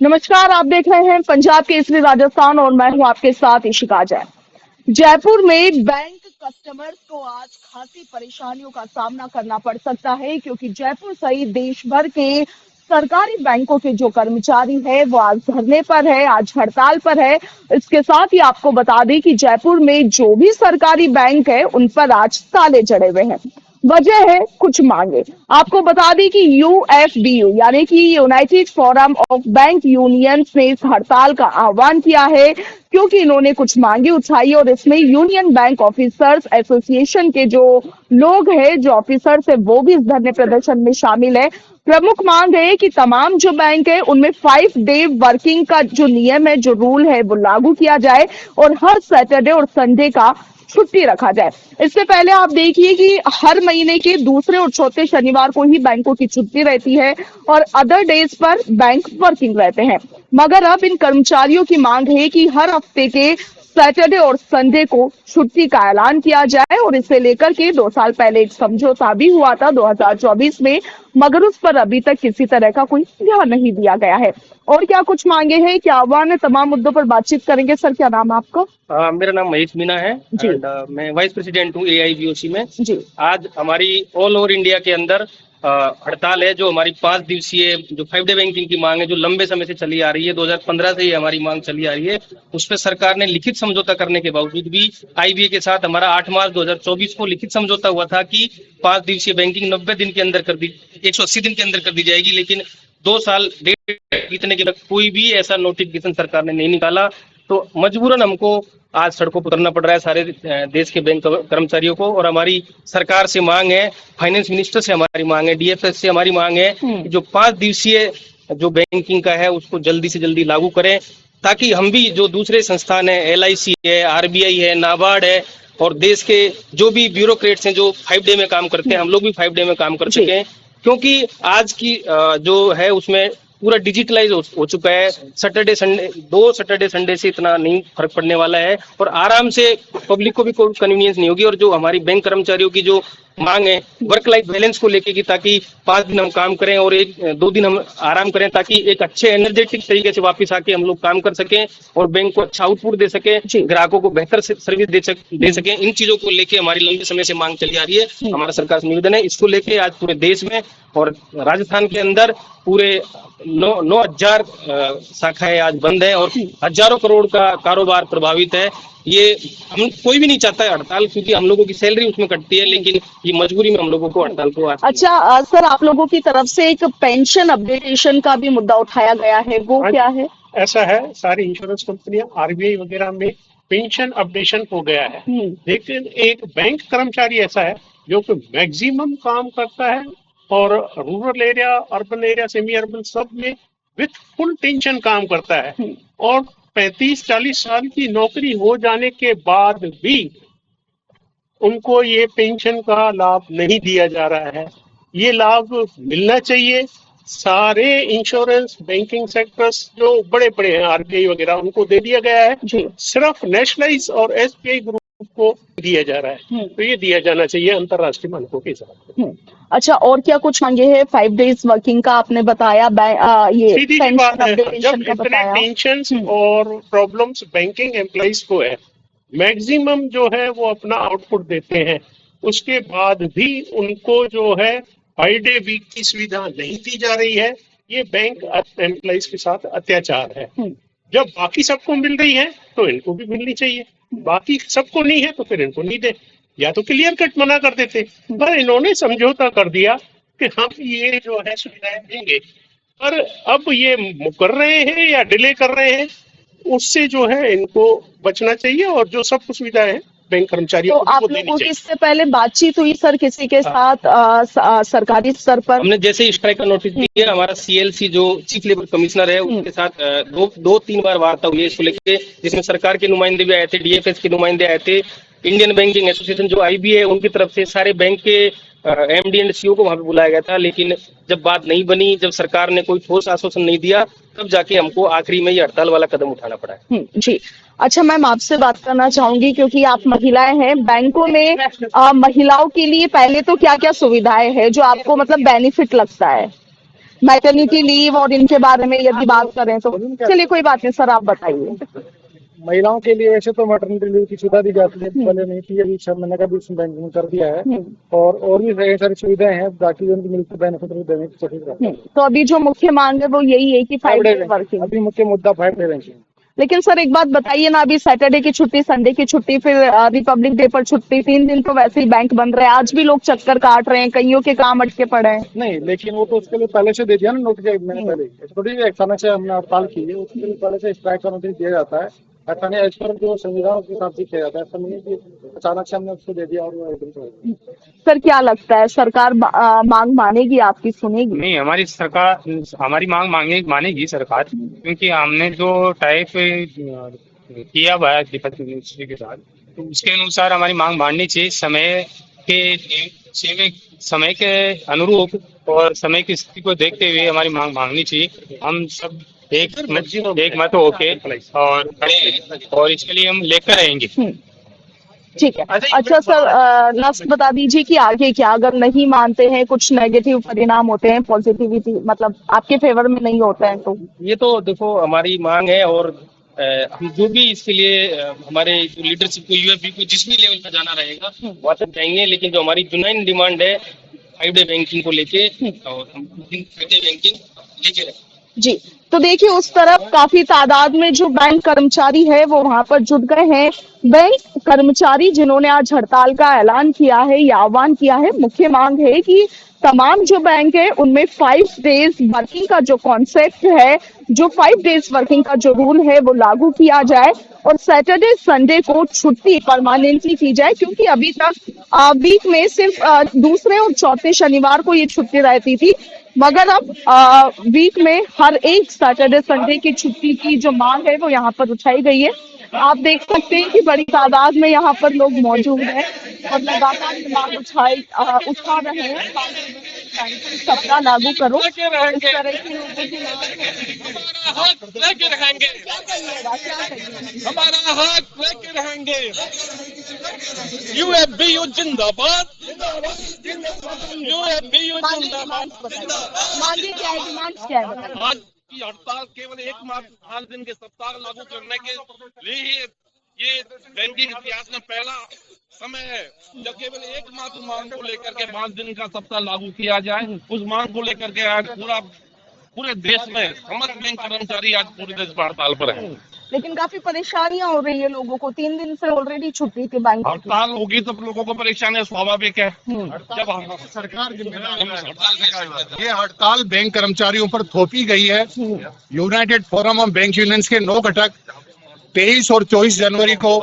नमस्कार, आप देख रहे हैं पंजाब केसरी राजस्थान और मैं हूं आपके साथ इशिका जैन। जयपुर में बैंक कस्टमर्स को आज खासी परेशानियों का सामना करना पड़ सकता है क्योंकि जयपुर सहित देश भर के सरकारी बैंकों के जो कर्मचारी है वो आज धरने पर है, आज हड़ताल पर है। इसके साथ ही आपको बता दें कि जयपुर में जो भी सरकारी बैंक है उन पर आज ताले चढ़े हुए हैं। वजह है कुछ मांगे। आपको बता दें कि यूएफबीयू यानी कि United forum of bank unions ने इस हड़ताल का आह्वान किया है क्योंकि इन्होंने कुछ मांगे उठाई और इसमें यूनियन बैंक ऑफिसर्स एसोसिएशन के जो लोग हैं, जो ऑफिसर्स है, वो भी इस धरने प्रदर्शन में शामिल है। प्रमुख मांग है कि तमाम जो बैंक है उनमें 5 डे वर्किंग का जो नियम है, जो रूल है, वो लागू किया जाए और हर सैटरडे और संडे का छुट्टी रखा जाए। इससे पहले आप देखिए कि हर महीने के दूसरे और चौथे शनिवार को ही बैंकों की छुट्टी रहती है और अदर डेज पर बैंक वर्किंग रहते हैं। मगर अब इन कर्मचारियों की मांग है कि हर हफ्ते के सैटरडे और संडे को छुट्टी का ऐलान किया जाए और इसे लेकर के 2 साल पहले एक समझौता भी हुआ था 2024 में, मगर उस पर अभी तक किसी तरह का कोई ध्यान नहीं दिया गया है। और क्या कुछ मांगे हैं, क्या आह्वान है, तमाम मुद्दों पर बातचीत करेंगे। सर, क्या नाम है आपका? मेरा नाम महेश मीना है जी। मैं वाइस प्रेसिडेंट हूँ AIBOC में जी। आज हमारी ऑल ओवर इंडिया के अंदर हड़ताल है। जो हमारी 5 दिवसीय जो 5 डे बैंकिंग की मांग है, जो लंबे समय से चली आ रही है, 2015 से ही हमारी मांग चली आ रही है। उस पर सरकार ने लिखित समझौता करने के बावजूद भी IBA के साथ हमारा 8 मार्च 2024 को लिखित समझौता हुआ था कि 5 दिवसीय बैंकिंग 90 दिन के अंदर 180 दिन के अंदर कर दी जाएगी, लेकिन 2 साल डेट बीतने के बाद कोई भी ऐसा नोटिफिकेशन सरकार ने नहीं निकाला। तो मजबूरन हमको आज सड़कों पर उतरना पड़ रहा है सारे देश के बैंक कर्मचारियों को। और हमारी सरकार से मांग है, फाइनेंस मिनिस्टर से हमारी मांग है, DFS से हमारी मांग है कि जो 5 दिवसीय जो बैंकिंग का है उसको जल्दी से जल्दी लागू करें, ताकि हम भी जो दूसरे संस्थान है, LIC है, RBI है, नाबार्ड है और देश के जो भी ब्यूरोक्रेट्स हैं जो 5 डे में काम करते हैं, हम लोग भी 5 डे में काम कर सकें। क्योंकि आज की जो है उसमें पूरा डिजिटलाइज हो चुका है। सैटरडे संडे 2 सैटरडे संडे से इतना नहीं फर्क पड़ने वाला है और आराम से पब्लिक को भी कोई कन्वीनियंस नहीं होगी। और जो हमारी बैंक कर्मचारियों की जो मांग है वर्क लाइफ बैलेंस को लेके कि ताकि 5 दिन हम काम करें और 1-2 दिन हम आराम करें, ताकि एक अच्छे एनर्जेटिक तरीके से वापस आके हम लोग काम कर सकें और बैंक को अच्छा आउटपुट दे सके, ग्राहकों को बेहतर सर्विस दे सके। इन चीजों को लेके हमारी लंबे समय से मांग चली आ रही है। हमारा सरकार से निवेदन है, इसको लेके आज पूरे देश में और राजस्थान के अंदर पूरे 9,000 शाखाएं आज बंद है और हजारों करोड़ का कारोबार प्रभावित है। ये हम कोई भी नहीं चाहता है हड़ताल, क्योंकि हम लोगों की सैलरी उसमें कटती है, लेकिन ये मजबूरी में हम लोगों को हड़ताल को अच्छा सर, आप लोगों की तरफ से एक पेंशन अपडेटेशन का भी मुद्दा उठाया गया है, वो क्या है? ऐसा है, सारी इंश्योरेंस कंपनियां RBI वगैरह में पेंशन अपडेशन हो गया है, लेकिन एक बैंक कर्मचारी ऐसा है जो कि मैक्सिमम काम करता है और rural area, urban area, semi urban सब में विथ फुल टेंशन काम करता है और 35-40 साल की नौकरी हो जाने के बाद भी उनको ये पेंशन का लाभ नहीं दिया जा रहा है। ये लाभ मिलना चाहिए। सारे इंश्योरेंस बैंकिंग सेक्टर्स जो बड़े बड़े हैं RBI वगैरह, उनको दे दिया गया है, सिर्फ नेशनलाइज और SBI ग्रुप को दिया जा रहा है। तो ये दिया जाना चाहिए अंतरराष्ट्रीय मानकों के हिसाब से। अच्छा, और क्या कुछ मांगे हैं? 5 डेज वर्किंग का आपने बताया, ये सीधी बात है, जब इतने टेंशन और प्रॉब्लम्स बैंकिंग एम्प्लॉइज को है, मैक्सिमम जो है वो अपना आउटपुट देते हैं, उसके बाद भी उनको जो है 5 डे वीक की सुविधा नहीं दी जा रही है। ये बैंक एम्प्लॉइज के साथ अत्याचार है। जब बाकी सबको मिल रही है तो इनको भी मिलनी चाहिए, बाकी सबको नहीं है तो फिर इनको नहीं दे, या तो क्लियर कट मना कर देते। पर इन्होंने समझौता कर दिया कि हम ये जो है सुविधाएं देंगे, पर अब ये कर रहे हैं या डिले कर रहे हैं, उससे जो है इनको बचना चाहिए और जो सब सुविधाएं हैं बैंक कर्मचारियों को आप लोगों की इससे पहले बातचीत हुई सर किसी के साथ सरकारी स्तर पर? हमने जैसे स्ट्राइक का नोटिस दिया, हमारा CLC जो चीफ लेबर कमिश्नर है उसके साथ 2-3 बार वार्ता हुई है इसको लेके, जिसमें सरकार के नुमाइंदे भी आए थे, DFS के नुमाइंदे आए थे, इंडियन बैंकिंग एसोसिएशन जो IB है उनकी तरफ से सारे बैंक के MD एंड CEO को वहां पे बुलाया गया था। लेकिन जब बात नहीं बनी, जब सरकार ने कोई ठोस आश्वासन नहीं दिया, तब जाके हमको आखिरी में ये हड़ताल वाला कदम उठाना पड़ा है। जी। अच्छा मैम, आपसे बात करना चाहूंगी क्योंकि आप महिलाएं हैं, बैंकों में महिलाओं के लिए पहले तो क्या क्या सुविधाएं हैं जो आपको मतलब बेनिफिट लगता है? मैटरनिटी लीव और इनके बारे में यदि बात करें तो चलिए कोई बात नहीं सर, आप बताइए। महिलाओं के लिए वैसे तो मैटरनिटी लीव की सुविधा दी जाती है, पहले नहीं थी, अभी 6 महीने का भी उसमें बैंक ने कर दिया है। और भी कई सारी सुविधाएं हैं, बाकी उनकी मिलकर बेनिफिट भी देने की कोशिश करते हैं। तो अभी जो मुख्य मांग है वो यही है कि 5 डे वर्किंग। अभी मुख्य मुद्दा 5 डे बैंकिंग। लेकिन सर एक बात बताइए ना, अभी सैटरडे की छुट्टी, संडे की छुट्टी, फिर रिपब्लिक डे पर छुट्टी, 3 दिन तो वैसे ही बैंक बंद रहे, आज भी लोग चक्कर काट रहे हैं, कईयों के काम अटके पड़े हैं। नहीं, लेकिन वो तो उसके लिए पहले से दे दिया ना नोटिस, मैंने पहले थोड़ी अचानक से हमने हड़ताल की है, उसके लिए पहले से स्ट्राइक का नोटिस दिया जाता है। ऐसा नहीं, एज पर जो संविधान के हिसाब से किया जाता है, ऐसा नहीं है कि अचानक से हमने उसको दे दिया और वो एकदम से। सर क्या लगता है सरकार मांग मानेगी आपकी, सुनेगी? नहीं, हमारी सरकार हमारी मांग मानेगी सरकार, क्योंकि हमने जो टाइप किया हुआ है दीपक मिनिस्ट्री के साथ, तो उसके अनुसार हमारी मांग माननी चाहिए। समय के अनुरूप और समय की स्थिति को देखते हुए हमारी मांग मांगनी चाहिए। हम सब एक मत होके और इसके लिए हम लेकर आएंगे। ठीक है। अच्छा सर, लास्ट बता दीजिए कि आगे क्या, अगर नहीं मानते हैं, कुछ नेगेटिव परिणाम होते हैं, पॉजिटिविटी मतलब आपके फेवर में नहीं होता है तो? ये तो देखो हमारी मांग है, और हम जो भी इसके लिए हमारे लीडरशिप को, यूएफबी को जिस भी लेवल पर जाना रहेगा वहां तक जाएंगे। लेकिन जो हमारी जुनैन डिमांड है 5 डे बैंकिंग को लेके, और हम 5 डे बैंकिंग लेके रहेंगे। जी, तो देखिए उस तरफ काफी तादाद में जो बैंक कर्मचारी है वो वहां पर जुट गए हैं। बैंक कर्मचारी जिन्होंने आज हड़ताल का ऐलान किया है या आह्वान किया है, मुख्य मांग है कि तमाम जो बैंक है उनमें 5 डेज वर्किंग का जो कॉन्सेप्ट है, जो 5 डेज वर्किंग का जो रूल है वो लागू किया जाए, और सैटरडे संडे को छुट्टी परमानेंटली की जाए, क्योंकि अभी तक वीक में सिर्फ दूसरे और चौथे शनिवार को ये छुट्टी रहती थी, मगर अब वीक में हर एक सैटरडे संडे की छुट्टी की जो मांग है वो यहाँ पर उठाई गई है। आप देख सकते हैं कि बड़ी तादाद में यहाँ पर लोग मौजूद हैं और लगातार मांग उठा रहे हैं। सप्ताह लागू करो, इस तरह की लोगों की मांग है। हक लेके रहेंगे, क्या कहिएगा? हमारा हक लेके रहेंगे। यूएफबीयू जिंदाबाद, यूएफबीयू जिंदाबाद। मांगे क्या है, डिमांड्स क्या है बताइए? आज की हड़ताल केवल 5 दिन के सप्ताह लागू करने के लिए ही ये बैंकिंग इतिहास में पहला समय है जब केवल एकमात्र मांग को लेकर के 5 दिन का सप्ताह लागू किया जाए। उस मांग को लेकर के आज पूरे देश में समस्त बैंक कर्मचारी आज पूरे देश पर हड़ताल पर है। लेकिन काफी परेशानियां हो रही है लोगों को, 3 दिन से ऑलरेडी छुट्टी थी बैंक। हड़ताल होगी तो लोगों को परेशानी स्वाभाविक है। जब सरकार जिम्मेदार, ये हड़ताल बैंक कर्मचारियों पर थोपी गई है। United forum of bank unions के 9 घटक 23 और 24 जनवरी को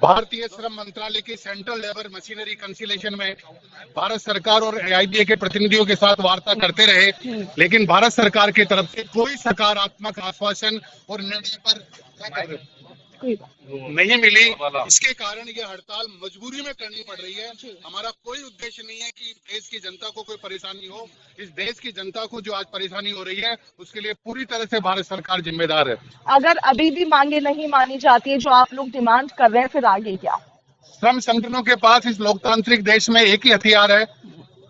भारतीय श्रम मंत्रालय की सेंट्रल लेबर मशीनरी कंसिलेशन में भारत सरकार और AIBA के प्रतिनिधियों के साथ वार्ता करते रहे, लेकिन भारत सरकार की तरफ से कोई सकारात्मक आश्वासन और निर्णय पर नहीं मिली। इसके कारण ये हड़ताल मजबूरी में करनी पड़ रही है। हमारा कोई उद्देश्य नहीं है कि देश की जनता को कोई परेशानी हो। इस देश की जनता को जो आज परेशानी हो रही है उसके लिए पूरी तरह से भारत सरकार जिम्मेदार है। अगर अभी भी मांगे नहीं मानी जाती है जो आप लोग डिमांड कर रहे हैं, फिर आगे क्या? श्रम संगठनों के पास इस लोकतांत्रिक देश में एक ही हथियार है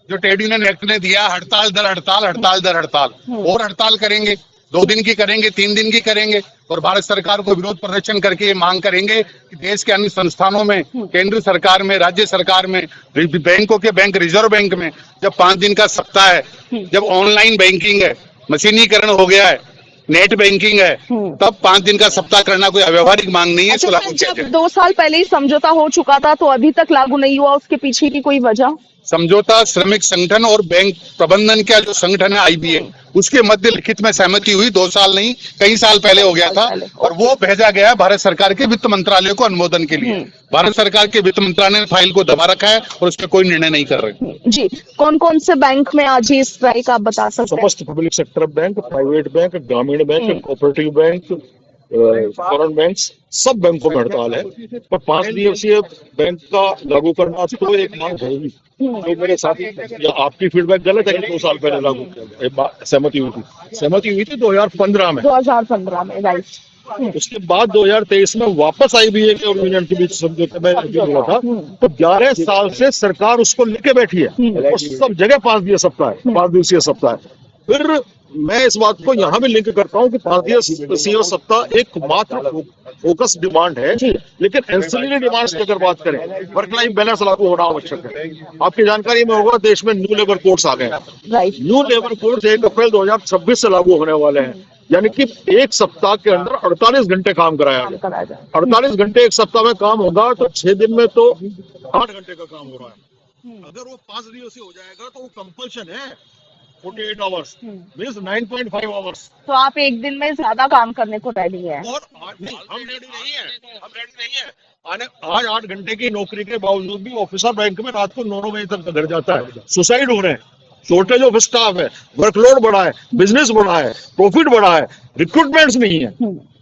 जो ट्रेड यूनियन एक्ट ने दिया, हड़ताल दर हड़ताल, हड़ताल दर हड़ताल। और हड़ताल करेंगे, 2 दिन की करेंगे, 3 दिन की करेंगे, और भारत सरकार को विरोध प्रदर्शन करके ये मांग करेंगे कि देश के अन्य संस्थानों में, केंद्र सरकार में, राज्य सरकार में, बैंकों के बैंक, रिजर्व बैंक में जब 5 दिन का सप्ताह है, जब ऑनलाइन बैंकिंग है, मशीनीकरण हो गया है, नेट बैंकिंग है, तब 5 दिन का सप्ताह करना कोई अव्यवहारिक मांग नहीं है। अच्छा, जब 2 साल पहले ही समझौता हो चुका था तो अभी तक लागू नहीं हुआ, उसके पीछे की कोई वजह? समझौता श्रमिक संगठन और बैंक प्रबंधन का जो संगठन है IBA, उसके मध्य लिखित में सहमति हुई 2 साल नहीं, कई साल पहले हो गया था, और वो भेजा गया भारत सरकार के वित्त मंत्रालय को अनुमोदन के लिए। भारत सरकार के वित्त मंत्रालय ने फाइल को दबा रखा है और उस पर कोई निर्णय नहीं कर रहे। जी, कौन कौन से बैंक में आज ये स्ट्राइक आप बता सकते हैं? समस्त public sector bank, private bank, ग्रामीण bank, cooperative bank, foreign bank, सब बैंकों में हड़ताल है। पर 5 दिवसीय बैंक का लागू करना तो एक मांग होगी। तो मेरे साथ या आपकी फीडबैक गलत है कि 2 साल पहले लागू किया, सहमति हुई थी 2015 में। 2015 में, राइट। उसके बाद 2023 में वापस IBA के और यूनियन के बीच समझौते में हुआ था। तो 11 साल से सरकार उसको लेके बैठी है और सब जगह 5 दिवसीय सप्ताह है। फिर मैं इस बात को यहाँ भी लिंक करता हूँ कि भारतीय सीओ सप्ताह एकमात्र फोकस डिमांड है, लेकिन एंसिलरी डिमांड्स की अगर बात करें, वर्क लाइफ बैलेंस लागू होना आवश्यक है। आपकी जानकारी में होगा देश में न्यू लेबर कोड्स आ गए हैं। न्यू लेबर कोड्स 1 अप्रैल 2026 से लागू होने वाले हैं, यानी कि एक सप्ताह के अंदर 48 घंटे काम कराया जाए। 48 घंटे एक सप्ताह में काम होगा तो 6 दिन में तो 8 घंटे का काम हो रहा है। अगर वो 5 दिवसीय हो जाएगा तो वो कंपल्शन है 48 आवर्स मीन्स 9.5 आवर्स। तो आप एक दिन में ज्यादा काम करने को रेडी है? और हम रेडी नहीं है। आज 8 घंटे की नौकरी के बावजूद भी ऑफिसर बैंक में रात को 9 बजे तक घर जाता है। सुसाइड हो रहे हैं, शॉर्टेज ऑफ स्टाफ है, वर्कलोड बढ़ा है, बिजनेस बढ़ा है, प्रॉफिट बढ़ा है, रिक्रूटमेंट्स नहीं है।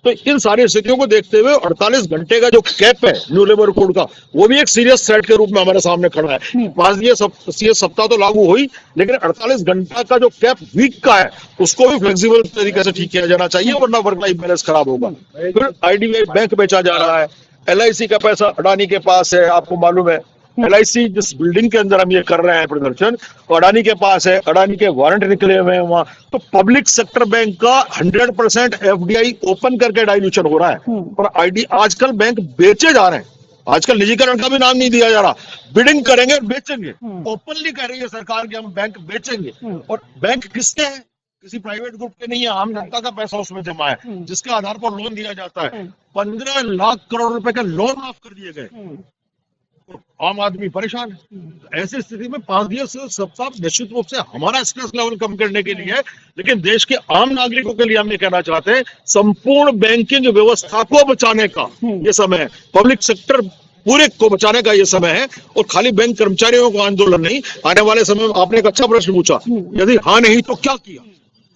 तो इन सारी स्थितियों को देखते हुए 48 घंटे का जो कैप है न्यू लेबर कोड का, वो भी एक सीरियस थ्रेट के रूप में हमारे सामने खड़ा है। 5 दिवसीय सप्ताह तो लागू हुई, लेकिन 48 घंटा का जो कैप वीक का है उसको भी फ्लेक्सिबल तरीके से ठीक किया जाना चाहिए, वरना वर्क लाइफ बैलेंस खराब होगा। फिर IDBI बैंक बेचा जा रहा है, LIC का पैसा अडानी के पास है, आपको मालूम है। LIC जिस बिल्डिंग के अंदर हम ये कर रहे हैं प्रदर्शन, अडानी के पास है, अडानी के वारंट निकले हुए हैं वहां। तो पब्लिक सेक्टर बैंक का 100% FDI ओपन करके डाइल्यूशन हो रहा है, और आजकल बैंक बेचे जा रहे हैं। आजकल निजीकरण का भी नाम नहीं दिया जा रहा, बिडिंग करेंगे और बेचेंगे। ओपनली कह रही है सरकार कि हम बैंक बेचेंगे। और बैंक किसके हैं? किसी प्राइवेट ग्रुप के नहीं है, आम जनता का पैसा उसमें जमा है, जिसके आधार पर लोन दिया जाता है। 15 लाख करोड़ रुपए के लोन माफ कर दिए गए, आम आदमी परेशान है। ऐसी स्थिति में 5 दिवसीय सप्ताह निश्चित रूप से हमारा स्ट्रेस लेवल कम करने के लिए है, लेकिन देश के आम नागरिकों के लिए हम ये कहना चाहते हैं, संपूर्ण बैंकिंग व्यवस्था को बचाने का ये समय है, पब्लिक सेक्टर पूरे को बचाने का ये समय है, और खाली बैंक कर्मचारियों को आंदोलन नहीं। आने वाले समय में आपने एक अच्छा प्रश्न पूछा, यदि हाँ नहीं तो क्या किया।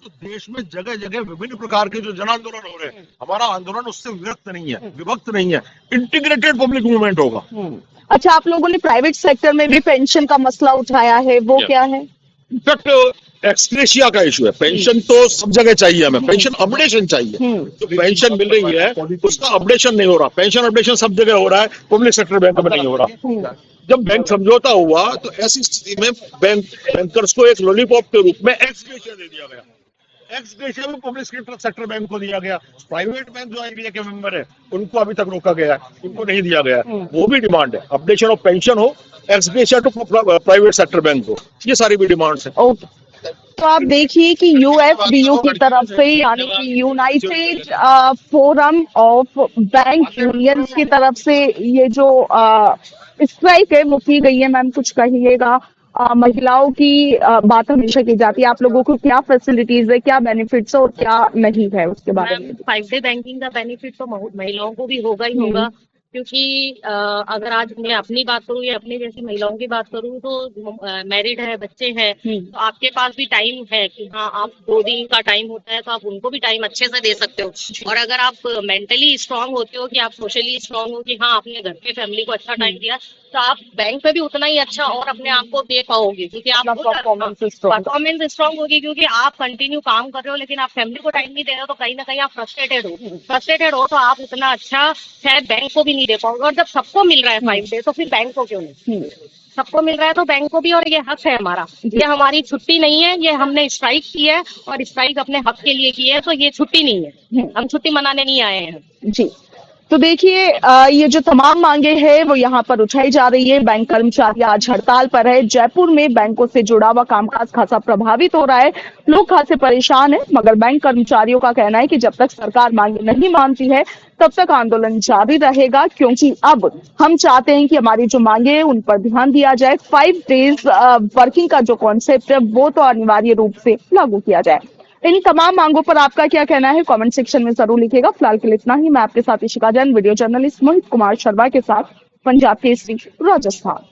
तो देश में जगह जगह विभिन्न प्रकार के जो जन आंदोलन हो रहे हैं, हमारा आंदोलन उससे विभक्त नहीं है, इंटीग्रेटेड पब्लिक मूवमेंट होगा। अच्छा, आप लोगों ने प्राइवेट सेक्टर में भी पेंशन का मसला उठाया है, वो क्या है? इनफैक्ट एक्सग्रेशिया का इशू है। पेंशन तो सब जगह चाहिए, हमें पेंशन अपडेशन चाहिए। जो पेंशन मिल रही है उसका अपडेशन नहीं हो रहा। पेंशन अपडेशन सब जगह हो रहा है, पब्लिक सेक्टर बैंक में नहीं हो रहा। जब बैंक समझौता हुआ तो ऐसी स्थिति में बैंकर्स को एक लॉलीपॉप के रूप में एक्सग्रेशिया दे दिया गया। एक्सग्रेशिया में पब्लिक सेक्टर बैंक को दिया गया। प्राइवेट बैंक जो IBA के मेंबर है उनको अभी तक रोका गया है, उनको नहीं दिया गया। वो भी डिमांड है, अपडेशन ऑफ पेंशन हो, ex gratia to private sector bank हो, ये सारी भी डिमांड्स है। तो आप देखिए कि UFBU की तरफ से, यानी कि United forum of bank unions की तरफ से ये जो स्ट्राइक है वो की गई है। मैम कुछ कहिएगा, महिलाओं की बात हमेशा की जाती है, आप लोगों को क्या फैसिलिटीज है, क्या बेनिफिट्स है और क्या नहीं है उसके बारे में? 5 डे बैंकिंग का बेनिफिट तो महिलाओं को भी होगा ही होगा, क्योंकि अगर आज मैं अपनी बात करूँ या अपने जैसी महिलाओं की बात करूँ तो मैरिड है, बच्चे हैं, तो आपके पास भी टाइम है कि हाँ आप 2 दिन का टाइम होता है तो आप उनको भी टाइम अच्छे से दे सकते हो। और अगर आप मेंटली स्ट्रांग होते हो कि आप सोशली स्ट्रांग हो कि हाँ आपने घर पे फैमिली को अच्छा टाइम दिया, तो आप बैंक में भी उतना ही अच्छा और अपने आप को दे पाओगे, क्योंकि आप परफॉर्मेंस स्ट्रांग होगी, क्योंकि आप कंटिन्यू काम कर रहे हो लेकिन आप फैमिली को टाइम नहीं दे रहे हो, तो कहीं ना कहीं आप फ्रस्ट्रेटेड हो तो आप उतना अच्छा शायद बैंक को भी नहीं दे पाओगे। और जब सबको मिल रहा है 5 डे तो फिर बैंक को क्यों नहीं? सबको मिल रहा है तो बैंक को भी, और ये हक है हमारा, ये हमारी छुट्टी नहीं है, ये हमने स्ट्राइक की है और स्ट्राइक अपने हक के लिए की है, तो ये छुट्टी नहीं है, हम छुट्टी मनाने नहीं आए हैं। जी, तो देखिए ये जो तमाम मांगे हैं वो यहाँ पर उठाई जा रही है। बैंक कर्मचारी आज हड़ताल पर है। जयपुर में बैंकों से जुड़ा हुआ कामकाज खासा प्रभावित हो रहा है, लोग खासे परेशान हैं, मगर बैंक कर्मचारियों का कहना है कि जब तक सरकार मांगे नहीं मानती है तब तक आंदोलन जारी रहेगा, क्योंकि अब हम चाहते हैं कि हमारी जो मांगे हैं उन पर ध्यान दिया जाए। 5 डेज वर्किंग का जो कॉन्सेप्ट है वो तो अनिवार्य रूप से लागू किया जाए। इन तमाम मांगों पर आपका क्या कहना है कमेंट सेक्शन में जरूर लिखिएगा। फिलहाल के लिए इतना ही। मैं आपके साथ इशिका जैन, वीडियो जर्नलिस्ट मोहित कुमार शर्मा के साथ, पंजाब केसरी, राजस्थान।